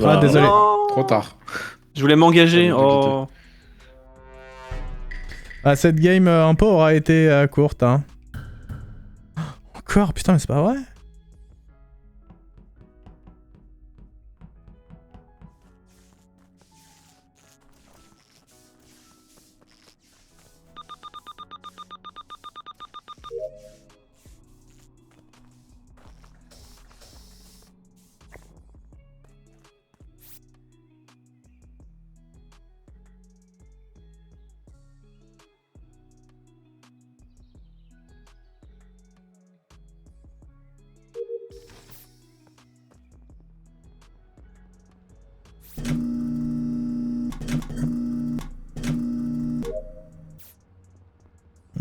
Ah, désolé. Non. Trop tard. Je voulais m'engager. T'as voulu te Oh. Ah, cette game un peu aura été courte, hein. Encore, putain, mais c'est pas vrai.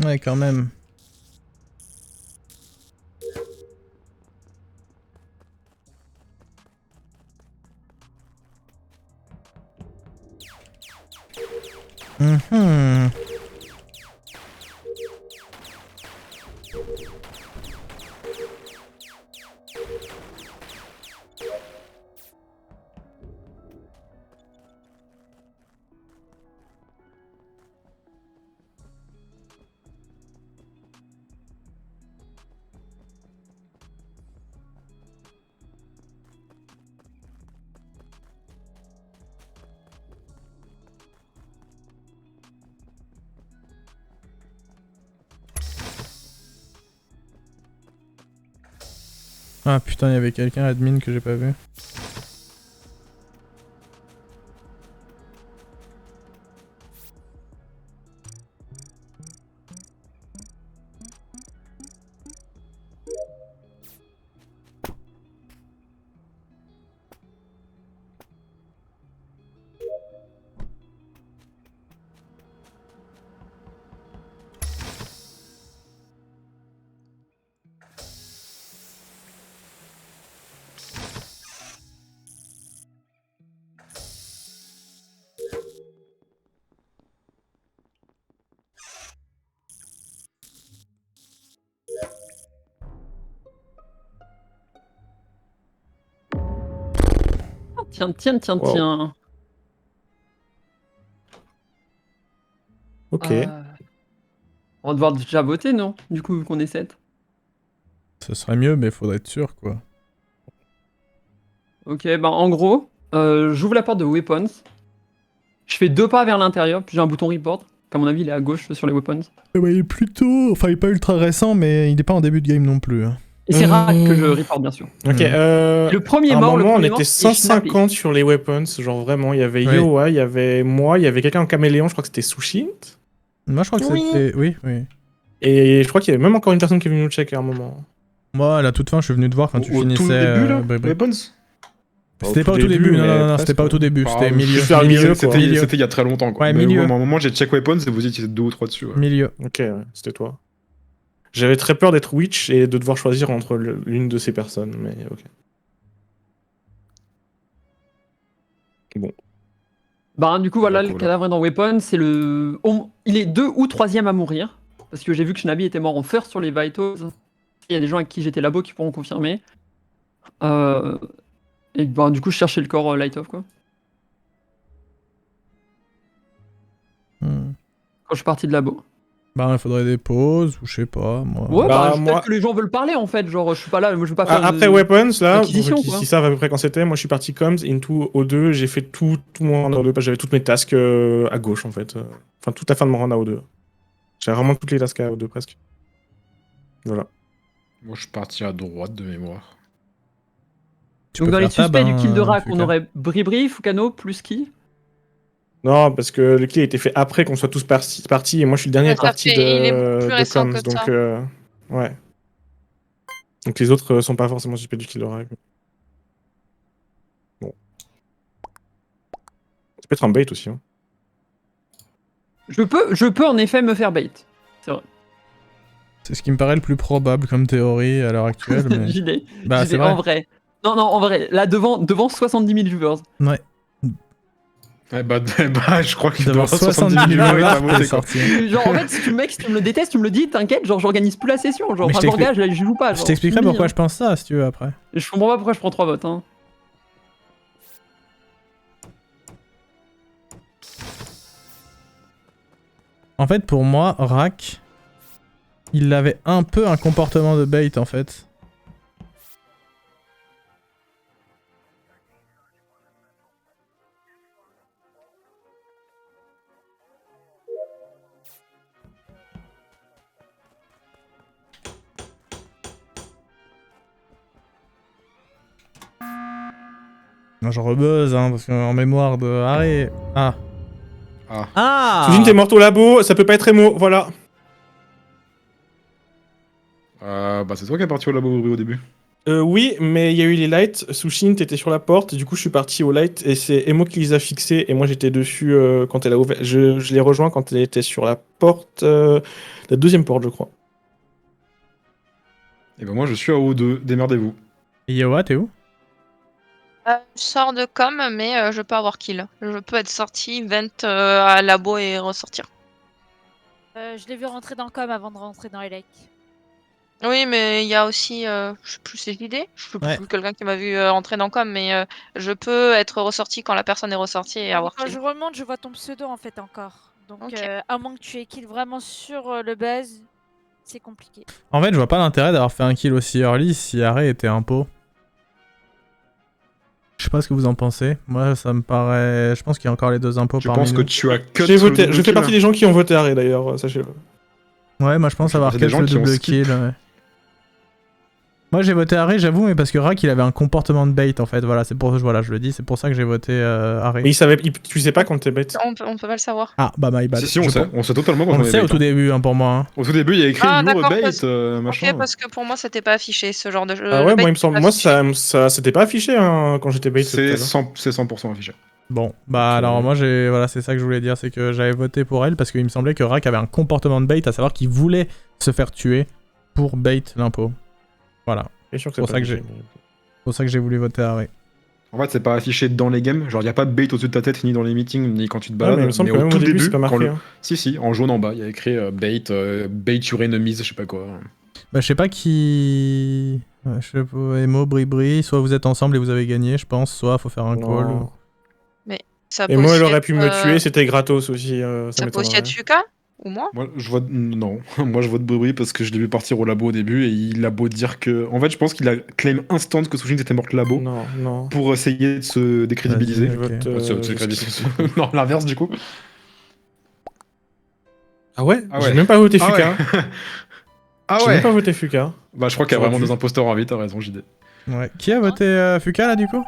Ouais, quand même. Mhm. Ah putain, il y avait quelqu'un admin que j'ai pas vu. Wow. Tiens. Ok. On va devoir déjà voter, non? Du coup, vu qu'on est 7. Ce serait mieux, mais faudrait être sûr, quoi. Ok, bah en gros, j'ouvre la porte de Weapons. Je fais 2 pas vers l'intérieur, puis j'ai un bouton report. À mon avis, il est à gauche sur les Weapons. Bah, il est plutôt... Enfin, il est pas ultra récent, mais il est pas en début de game non plus. Hein. Et c'est rare que je report, bien sûr. Ok. Le premier à un mort, moment, on était c'est Schnappé. 150 sur les weapons. Genre vraiment, il y avait Ouais. Yoa, il y avait moi, il y avait quelqu'un en caméléon, je crois que c'était Sushi. Moi, je crois que c'était... Oui. Et je crois qu'il y avait même encore une personne qui est venue nous checker à un moment. Moi, à la toute fin, je suis venu te voir quand tu Au finissais... tout début, là, Brébé. Weapons. C'était pas au tout début, non, mais c'était pas au presque. tout début, c'était Ah, milieu. juste vers le milieu, quoi. C'était Milieu. il y a très longtemps, quoi. Ouais, Mais milieu. À un moment, j'ai check Weapons et vous étiez 2 ou 3 dessus. Ouais. Milieu. Ok, ouais, c'était toi. J'avais très peur d'être Witch et de devoir choisir entre l'une de ces personnes, mais ok. Bon. Bah, du coup, voilà, Bah, le cool. cadavre est dans Weapons. C'est le. Il est 2 ou 3ème à mourir. Parce que j'ai vu que Shnabi était mort en first sur les Vitals. Il y a des gens avec qui j'étais labo qui pourront confirmer. Et bah, du coup, je cherchais le corps Light Off, quoi. Hmm. Quand je suis parti de labo. Bah, il faudrait des pauses, ou je sais pas, moi... Ouais, Bah, peut-être moi- que les gens veulent parler en fait. Genre, je suis pas là, moi je veux pas faire. Après Weapons, là, acquisition, pour quoi. qui savent à peu près quand c'était, moi je suis parti Coms, into O2, j'ai fait tout mon round A2, j'avais toutes mes tasks à gauche en fait. Enfin, toute la fin de mon round à O2. J'avais vraiment toutes les tasks à O2 presque. Voilà. Moi, je suis parti à droite de mémoire. Tu Donc, peux dans les faire tab, suspects du hein, kill de Rack, Fuka. on aurait Bribri, Fukano, plus qui? Non, parce que le kill a été fait après qu'on soit tous partis, et moi je suis le dernier Ouais, ça parti fait- il est beaucoup plus de récent Coms, que donc ça. ouais. Donc les autres sont pas forcément suspects du kill de Rack. Bon. Ça peut être un bait aussi. Hein. Je peux en effet me faire bait. C'est vrai. C'est ce qui me paraît le plus probable comme théorie à l'heure actuelle, mais... J'y l'ai. Bah, c'est vrai. En vrai. Non, en vrai. Là, devant 70 000 viewers. Ouais. Je crois qu'il Devant doit 70 000 viewers, il a viewers, t'es voté, quoi. sorti. Genre, en fait, si tu me le détestes, tu me le dis, t'inquiète, genre, j'organise plus la session. Genre, Mais je enfin, j'engage, là, je joue pas. Je genre, t'expliquerai fini, pourquoi hein. je pense ça, si tu veux, après. Je comprends pas pourquoi je prends 3 votes, hein. En fait, pour moi, Rak, il avait un peu un comportement de bait en fait. Non, je rebuzz, hein, parce qu'en mémoire de Harry. Ah. Ah. Ah Soujin, t'es morte au labo, ça peut pas être Emo, voilà. Bah c'est toi qui es parti au labo au début. Oui, mais il y a eu les lights. Soujin, t'étais sur la porte. Du coup, je suis parti aux lights et c'est Emo qui les a fixés. Et moi, j'étais dessus quand elle a ouvert. Je l'ai rejoint quand elle était sur la porte. La deuxième porte, je crois. Et bah moi je suis à O2, démerdez-vous. Et Yoa, t'es où? Je sors de com, mais je peux avoir kill. Je peux être sorti, vent à labo et ressortir. Je l'ai vu rentrer dans com avant de rentrer dans les lakes. Oui, mais il y a aussi, je sais plus, c'est l'idée. Je sais Ouais. plus quelqu'un qui m'a vu rentrer dans com, mais je peux être ressorti quand la personne est ressortie et avoir Quand kill. je remonte, je vois ton pseudo en fait encore. Donc Ok. à moins que tu aies kill vraiment sur le buzz, c'est compliqué. En fait, je vois pas l'intérêt d'avoir fait un kill aussi early si Harry était un pot. Je sais pas ce que vous en pensez. Moi, ça me paraît. Je pense qu'il y a encore les deux impôts Je parmi pense que nous. tu as cut J'ai le voté. double Je fais kill. partie des gens qui ont voté Arrêt d'ailleurs, sachez-le. Ouais, moi je pense Je avoir pense qu'il y a cut des le gens qui ont double skip. kill. Ouais. Moi j'ai voté Harry, j'avoue, mais parce que Rak il avait un comportement de bait en fait. Voilà, c'est pour voilà, je le dis, c'est pour ça que j'ai voté Harry. Mais tu sais pas quand t'es bête. On peut pas le savoir. Ah bah my bad. Si, on Je sait. pense- On sait totalement quand On le est sait bait, au tout hein. début hein, pour moi. Hein. Au tout début, il y a écrit Ah, lourd d'accord, bait, parce- machin. Ok, parce que pour moi, c'était pas affiché ce genre de jeu. Ah ouais, Le bait moi il me était semble. pas Moi affiché. ça c'était pas affiché hein, quand j'étais bait. tout à C'est l'heure. 100% affiché. Bon, bah Ok. alors moi j'ai voilà, c'est ça que je voulais dire, c'est que j'avais voté pour elle parce qu'il me semblait que Rak avait un comportement de bait, à savoir qu'il voulait se faire tuer pour bait l'impôt. Voilà, Bien sûr que pour c'est ça pas que j'ai- affiché, mais- c'est pour ça que j'ai voulu voter Harry. En fait, c'est pas affiché dans les games. Genre, il y a pas de bait au-dessus de ta tête, ni dans les meetings, ni quand tu te Ouais, balades. mais il me semble mais que au même tout au début, début, c'est pas quand marqué. le... hein. Si, en jaune en bas, il y a écrit bait your enemies, je sais pas quoi. Bah je sais pas qui... Ouais, je sais pas, Emo, Bribri, soit vous êtes ensemble et vous avez gagné je pense, soit faut faire un call. Non. Ça Et peut moi, aussi elle aurait être, pu me tuer, c'était gratos aussi. Ça Ça peut aussi m'étonnerait. être Fuka ou moi. Moi, je vote. Non. Moi, je vote Bobry parce que je l'ai vu partir au labo au début et il a beau dire que. En fait, je pense qu'il a claim instant que Soujin était morte labo Non, non. pour essayer de se décrédibiliser. Vas-y, Je ok. vote, Se je décrédibiliser. skip. Non, l'inverse du coup. Ah ouais, Ah ouais. J'ai même pas voté Ah Fuka. ouais. Ah J'ai ouais. même pas voté Fuka. Bah, je crois qu'il y a J'aurais vraiment dû. des imposteurs en vie, t'as raison, JD. Ouais. Qui a voté Fuka là du coup?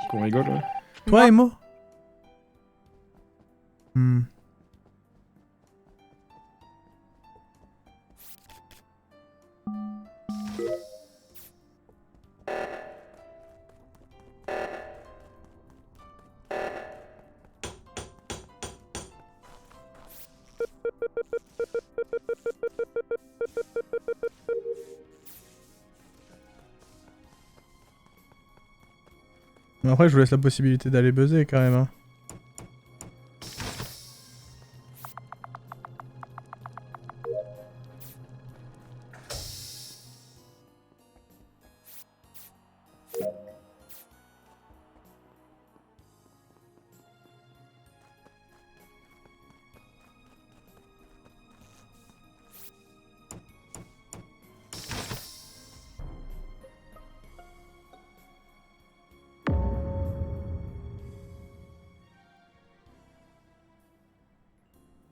Qu'on rigole, ouais. Toi Emo? Hmm. Mais après, je vous laisse la possibilité d'aller buzzer quand même. Hein.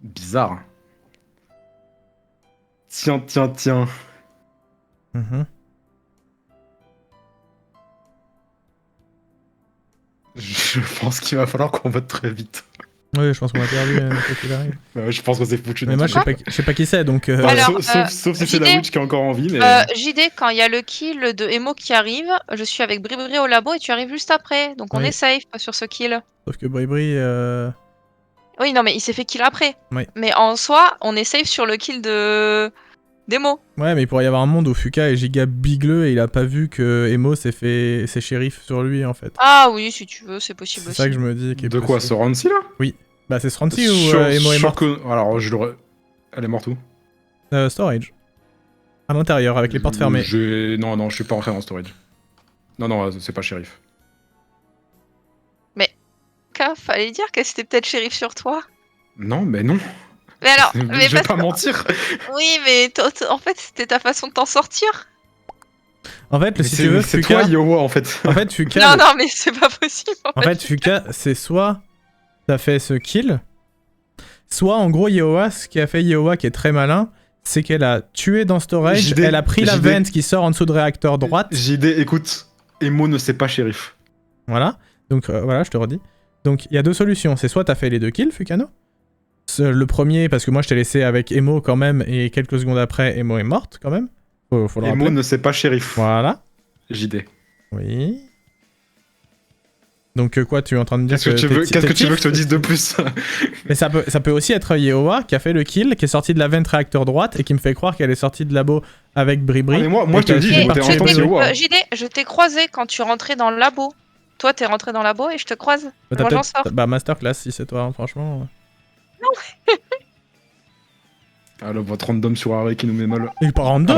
Bizarre. Tiens. Mhm. Je pense qu'il va falloir qu'on vote très vite. Oui, je pense qu'on va perdu quoi qu'il arrive. Bah, je pense que c'est foutu. Mais moi, je sais pas qui c'est donc. Enfin, Alors, sauf si c'est la JD, witch qui est encore en vie, mais. JD, quand il y a le kill de Emo qui arrive, je suis avec Bribri au labo et tu arrives juste après. Donc on Oui. est safe sur ce kill. Sauf que Bribri. Oui, non, mais il s'est fait kill après. Oui. Mais en soi, on est safe sur le kill de d'Emo. Ouais, mais il pourrait y avoir un monde où Fuka est giga bigleux et il a pas vu que Emo s'est fait ses shérifs sur lui en fait. Ah oui, si tu veux, c'est possible C'est aussi. ça que je me dis. Qui est De quoi, possible. ce round-ci là Bah, c'est Srancy ou Sûr- Emo est sûr morte que- Alors, je l'aurais. Elle est morte où Storage. À l'intérieur, avec les portes fermées. Non, je suis pas rentré dans storage. Non, c'est pas shérif. Fallait dire que c'était peut-être shérif sur toi. Non, mais non. Mais alors, mais Je vais parce pas que- mentir. Oui, mais en fait, c'était ta façon de t'en sortir. En fait, Mais si tu veux, c'est Fuka. toi, Iowa, en fait. En fait, Fuka. Non, non, mais c'est pas possible. En fait, Fuka, c'est soit t'as fait ce kill, soit en gros, Iowa, ce qui a fait Iowa qui est très malin, c'est qu'elle a tué dans storage, JD, elle a pris la JD. vente qui sort en dessous de réacteur droite. JD, écoute, Emo ne sait pas shérif. Voilà. Donc voilà, je te redis. Donc il y a deux solutions. C'est soit t'as fait les deux kills, Fukano. Le premier, parce que moi je t'ai laissé avec Emo quand même, et quelques secondes après, Emo est morte quand même. Faut le Emo rappeler. ne sait pas shérif. Voilà. JD. Oui. Donc quoi, tu es en train de dire Qu'est-ce que tu veux que je te dise de plus? Mais ça peut aussi être Yeowa qui a fait le kill, qui est sorti de la vente réacteur droite et qui me fait croire qu'elle est sortie de labo avec Bribri. Ah, mais moi et je te le dis, qu'elle j'ai est voté partie instant avec Bribri. Iowa. JD, je t'ai croisé quand tu rentrais dans le labo. Toi, t'es rentré dans le labo et je te croise. Bah, Moi, t'as j'en sors. peut-être- Bah masterclass si c'est toi, hein, franchement. Ah, le vote random sur Harry qui nous met mal. Il part random.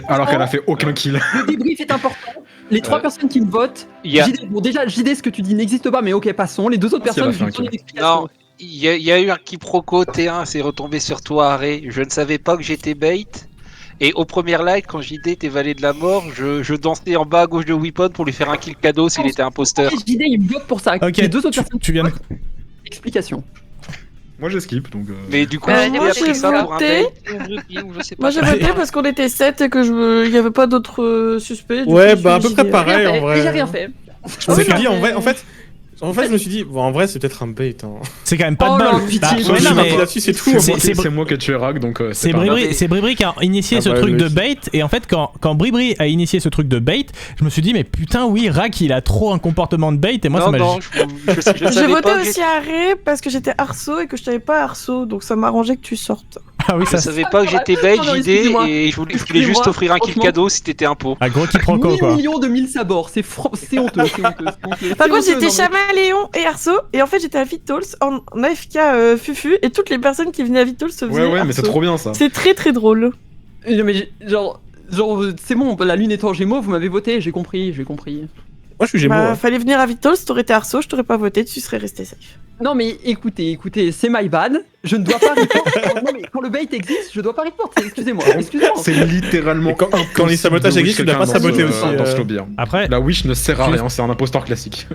Alors qu'elle a fait aucun kill. Le débrief est important. Les trois personnes qui me votent, Il y a, JD, bon déjà JD ce que tu dis n'existe pas mais ok passons. Les deux autres Ah, si, elle a personnes, fait je un donne kill. une explication. non, il y a eu un quiproquo T1, c'est retombé sur toi, Arrêt. Je ne savais pas que j'étais bait. Et au premier live, quand JD était valet de la mort, je dansais en bas à gauche de Weapon pour lui faire un kill cadeau s'il était imposteur. JD il me vote pour ça. Ok, Les deux autres personnes, tu viens de... explication. Moi j'ai skip donc. Mais du coup, Bah, JD moi, a j'ai pris ça pour un voté. bait ou un rookie, ou je sais pas. Moi j'ai voté parce qu'on était 7 et que il y avait pas d'autres suspects. du Ouais, coup, bah à je peu me près suis dit, pareil Rien en fait, vrai. J'ai rien fait. Je me suis Ouais, dit, mais- en fait, je me suis dit, bon, en vrai, c'est peut-être un bait. Hein. C'est quand même pas Oh de là, bol. pitié, Bah, moi, ouais, je non, suis mais là-dessus, c'est tout. c'est moi qui ai tué Rag donc c'est pas Bribri, mais- c'est Bribri qui a initié Ah ce bah, truc lui de aussi. bait, et en fait quand Bribri a initié ce truc de bait, je me suis dit mais putain oui, Rak il a trop un comportement de bait, et moi ça Non, m'a... non, je J'ai savais voté pas que aussi à Arrêt parce que j'étais Arceau et que je savais pas Arceau, donc ça m'arrangeait que tu sortes. Ah oui, Je ça... savais pas que j'étais bait, Non, JD, excusez-moi. et je voulais juste Excusez-moi, t'offrir un kill franchement. cadeau si t'étais un pot. Un gros quiproquo 1000 quoi. millions de 1000 sabords, c'est c'est honteux, c'est honteux, c'est honteux. Par C'est contre, honteux, j'étais non, mais- Chamaléon et Arceau, et en fait, j'étais à Vitols en AFK Fufu, et toutes les personnes qui venaient à Vitols se faisaient. Ouais mais c'est Arceau. trop bien ça. C'est très très drôle. Non, mais genre c'est bon, la lune étant Gémeaux, vous m'avez voté, j'ai compris. Moi, je suis Gémeaux. Bah, hein. fallait venir à Vitols, t'aurais été Arceau, je t'aurais pas voté, tu serais resté safe. Non mais écoutez, c'est my bad. Je ne dois pas report. Non mais quand le bait existe, je dois pas report. Excusez-moi. C'est littéralement. Et quand impossible les sabotages de existent, tu wish dois pas quelqu'un saboter dans aussi, dans ce lobby. Hein. Après, La wish ne sert à rien, c'est un imposteur classique.